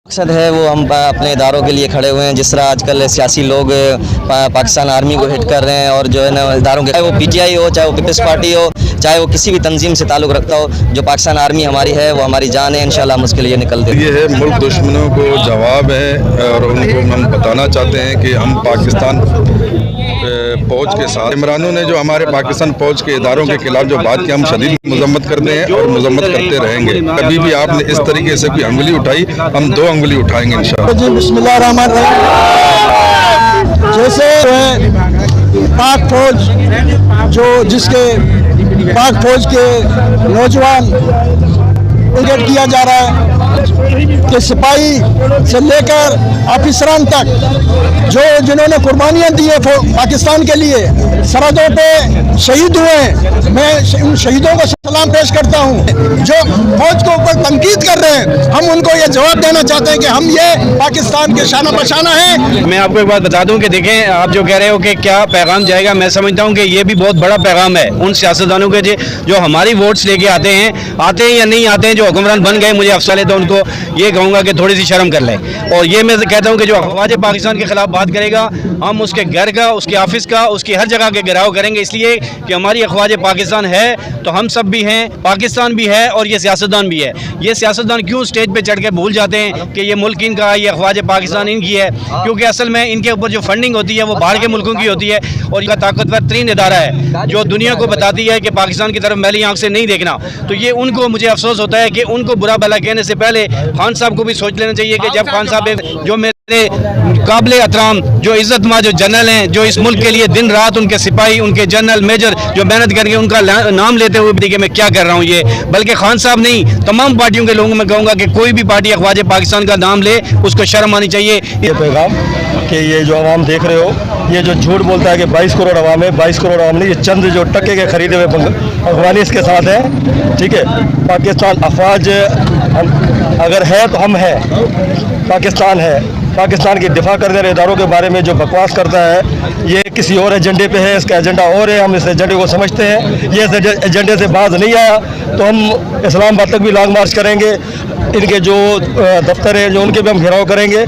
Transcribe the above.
मकसद है वो हम अपने इदारों के लिए खड़े हुए हैं। जिस तरह आजकल सियासी लोग पाकिस्तान आर्मी को हिट कर रहे हैं और जो है ना इदारों के, चाहे वो पीटीआई हो, चाहे वो पीपल्स पार्टी हो, चाहे वो किसी भी तंजीम से ताल्लुक़ रखता हो, जो पाकिस्तान आर्मी हमारी है वो हमारी जान है। इंशाल्लाह हम उसके लिए निकलते हैं। ये है मुल्क दुश्मनों को जवाब है और उनको हम बताना चाहते हैं कि हम पाकिस्तान फौज के साथ। इमरानों ने जो हमारे पाकिस्तान फौज के इदारों के खिलाफ जो बात की, हम शदीद मजम्मत करते हैं और मजम्मत करते रहेंगे। कभी भी आपने इस तरीके से कोई अंगुली उठाई, हम 2 अंगुली उठाएंगे इंशाअल्लाह। जी बिस्मिल्लाहिर्रहमानिर्रहीम। जैसे पाक फौज जिसके पाक फौज के नौजवान टारगेट किया जा रहा है कि सिपाही से लेकर ऑफिसरान तक जिन्होंने कुर्बानियां दी है पाकिस्तान के लिए, सरहदों पे शहीद हुए हैं, मैं उन शहीदों को सलाम पेश करता हूं। जो फौज के ऊपर तनकीद कर रहे हैं, हम उनको ये जवाब देना चाहते हैं कि हम ये पाकिस्तान के शाना बशाना है। मैं आपको एक बात बता दूं कि देखें, आप जो कह रहे हो कि क्या पैगाम जाएगा, मैं समझता हूं कि ये भी बहुत बड़ा पैगाम है उन सियासतदानों के जो हमारी वोट्स लेके आते हैं या नहीं आते हैं, जो हुक्मरान बन गए, मुझे अफसर है तो उनको ये कहूँगा कि थोड़ी सी शर्म कर लें। और ये मैं कहता हूँ कि जो अफवाज पाकिस्तान के खिलाफ बात करेगा, हम उसके घर का, उसके ऑफिस का, उसकी हर जगह के घेराव करेंगे, इसलिए कि हमारी अफवाज पाकिस्तान है तो हम सब भी हैं, पाकिस्तान भी है और ये सियासतदान भी है। ये सियासतदान क्यों स्टेज पे चढ़ के भूल जाते हैं कि ये मुल्क इनका है, ये अफवाज पाकिस्तान इनकी है, क्योंकि असल में इनके ऊपर जो फंडिंग होती है वो बाहर के मुल्कों की होती है और इनका ताकतवर तरीन इदारा है जो दुनिया को बताती है कि पाकिस्तान की तरफ मैली आंख से नहीं देखना। तो ये उनको, मुझे अफसोस होता है कि उनको बुरा भला कहने से पहले खान साहब को भी सोच लेना चाहिए कि जब खान साहब जो मेरे काबिल एहतराम, जो इज्जतमां, जो जनरल हैं, जो इस मुल्क के लिए दिन रात उनके सिपाही, उनके जनरल मेजर जो मेहनत करके उनका नाम लेते हुए देखिए मैं क्या कर रहा हूँ, ये बल्कि खान साहब नहीं, तमाम पार्टियों के लोगों में कहूँगा कि कोई भी पार्टी अखवाज पाकिस्तान का नाम ले उसको शर्म आनी चाहिए। ये पैगाम कि ये जो आवाम देख रहे हो, ये जो झूठ बोलता है कि 22 करोड़ आवाम है, 22 करोड़ आवाम नहीं, ये चंद जो टक्के के खरीदे हुए अफगानी इसके साथ है। ठीक है, पाकिस्तान अफवाज अगर है तो हम हैं, पाकिस्तान है। पाकिस्तान की दिफा करने वाले इदारों के बारे में जो बकवास करता है, ये किसी और एजेंडे पे है, इसका एजेंडा और है, हम इस एजेंडे को समझते हैं। ये इस एजेंडे से बाज नहीं आया तो हम इस्लामाबाद तक भी लॉन्ग मार्च करेंगे, इनके जो दफ्तर है जो उनके भी हम घेराव करेंगे।